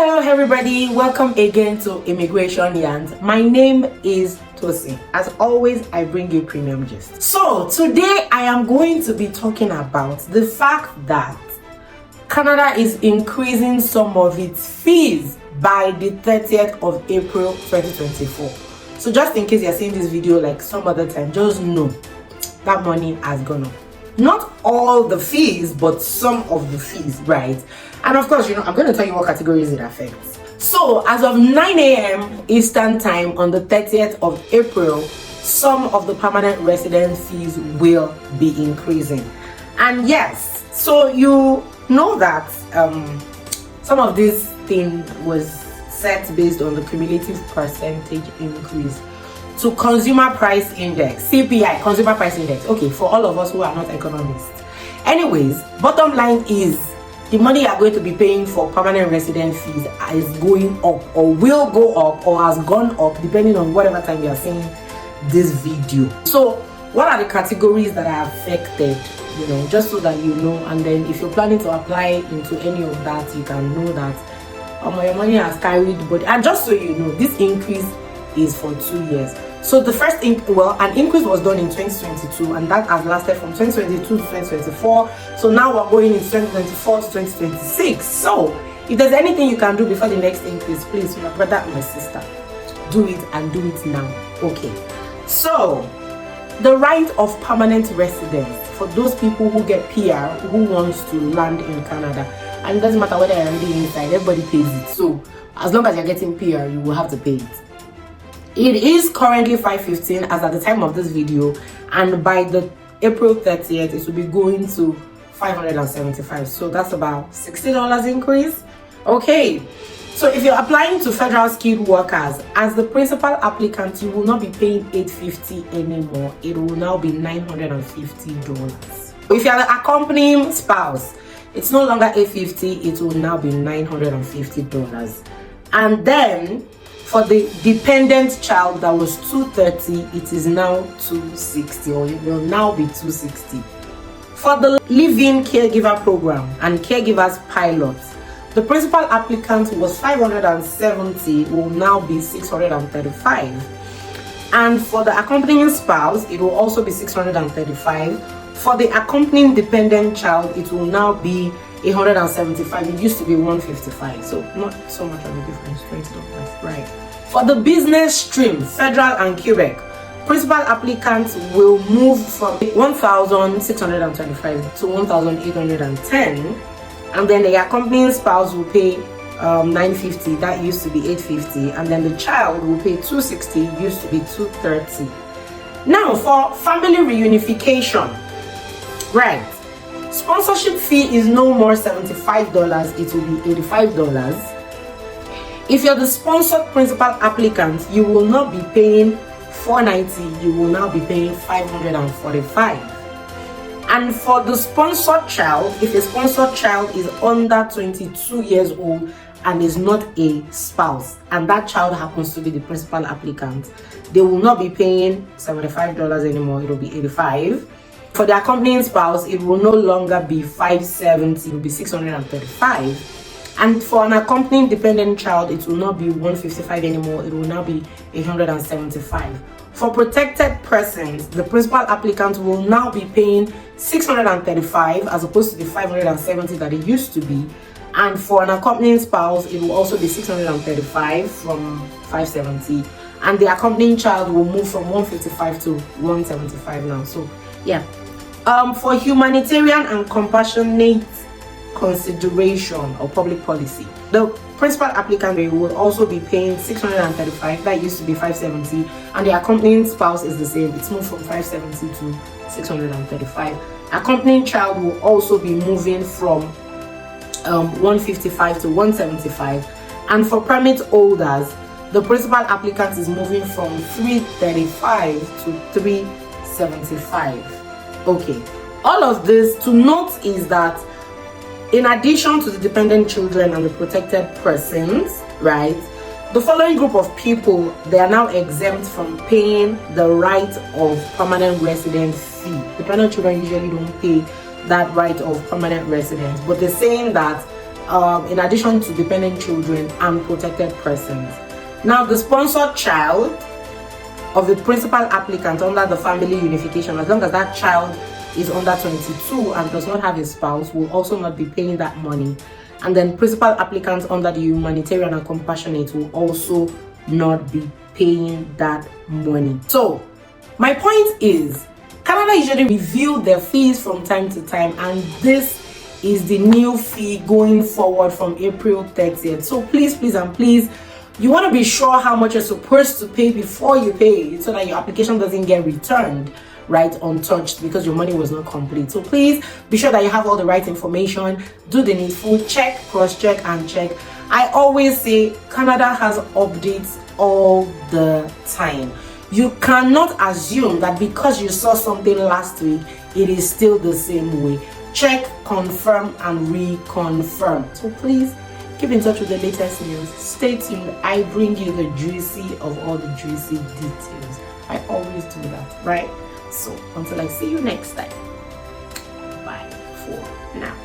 Hello everybody, welcome again to Immigration Yarns. My name is Tosi. As always, I bring you premium gist. So today I am going to be talking about the fact that Canada is increasing some of its fees by the 30th of April 2024. So just in case you're seeing this video like some other time, just know that money has gone up. Not all the fees, but some of the fees, right? And of course, I'm going to tell you what categories it affects. So as of 9 a.m. Eastern time on the 30th of April, some of the permanent resident fees will be increasing. And yes, so you know that some of this thing was set based on the cumulative percentage increase to Consumer Price Index, CPI, Consumer Price Index. Okay, for all of us who are not economists. Anyways, bottom line is the money you are going to be paying for permanent resident fees is going up or will go up or has gone up depending on whatever time you are seeing this video. So what are the categories that are affected, just so that you know, and then if you're planning to apply into any of that, you can know that your money has carried. But and just so you know, this increase is for 2 years. So the first an increase was done in 2022, and that has lasted from 2022 to 2024. So now we're going in 2024 to 2026. So if there's anything you can do before the next increase, please, my brother and my sister, do it and do it now. Okay. So the right of permanent residence for those people who get PR, who wants to land in Canada, and it doesn't matter whether you're already inside, everybody pays it. So as long as you're getting PR, you will have to pay it. It is currently $5.15 as at the time of this video, and by the April 30th it will be going to $575. So that's about $60 increase. Okay, so if you're applying to federal skilled workers as the principal applicant, you will not be paying $850 anymore. It will now be $950. If you're the accompanying spouse, it's no longer $850, it will now be $950. And then for the dependent child that was $230, it is now $260, or it will now be $260. For the live-in caregiver program and caregivers pilots, the principal applicant was $570, will now be $635. And for the accompanying spouse, it will also be $635. For the accompanying dependent child, it will now be $175. It used to be $155, so not so much of a difference, $20, right? For the business stream, federal and Quebec, principal applicants will move from $1,625 to $1,810, and then the accompanying spouse will pay $950. That used to be $850, and then the child will pay $260. Used to be $230. Now for family reunification, right? Sponsorship fee is no more $75, it will be $85. If you're the sponsored principal applicant, you will not be paying $490, you will now be paying $545. And for the sponsored child, if a sponsored child is under 22 years old and is not a spouse, and that child happens to be the principal applicant, they will not be paying $75 anymore, it will be $85. For the accompanying spouse, it will no longer be $570, it will be $635. And for an accompanying dependent child, it will not be $155 anymore, it will now be $175. For protected persons, the principal applicant will now be paying $635 as opposed to the $570 that it used to be. And for an accompanying spouse, it will also be $635 from $570. And the accompanying child will move from $155 to $175 now. So yeah. For humanitarian and compassionate consideration or public policy, the principal applicant will also be paying $635. That used to be $570, and the accompanying spouse is the same. It's moved from $570 to $635. Accompanying child will also be moving from $155 to $175, and for permit holders, the principal applicant is moving from $335 to $375. Okay, all of this to note is that in addition to the dependent children and the protected persons, right, the following group of people, they are now exempt from paying the right of permanent residence fee. Dependent children usually don't pay that right of permanent residence, but they're saying that in addition to dependent children and protected persons. Now, the sponsored child of the principal applicant under the family unification, as long as that child is under 22 and does not have a spouse, will also not be paying that money. And then principal applicants under the humanitarian and compassionate will also not be paying that money. So my point is, Canada usually review their fees from time to time, and this is the new fee going forward from April 30th. So please, you want to be sure how much you're supposed to pay before you pay, so that your application doesn't get returned, right, untouched, because your money was not complete. So please be sure that you have all the right information, do the needful, check, cross-check, and check. I always say Canada has updates all the time. You cannot assume that because you saw something last week, it is still the same way. Check, confirm, and reconfirm. So please keep in touch with the latest news. Stay tuned. I bring you the juicy of all the juicy details. I always do that, right? So until I see you next time, bye for now.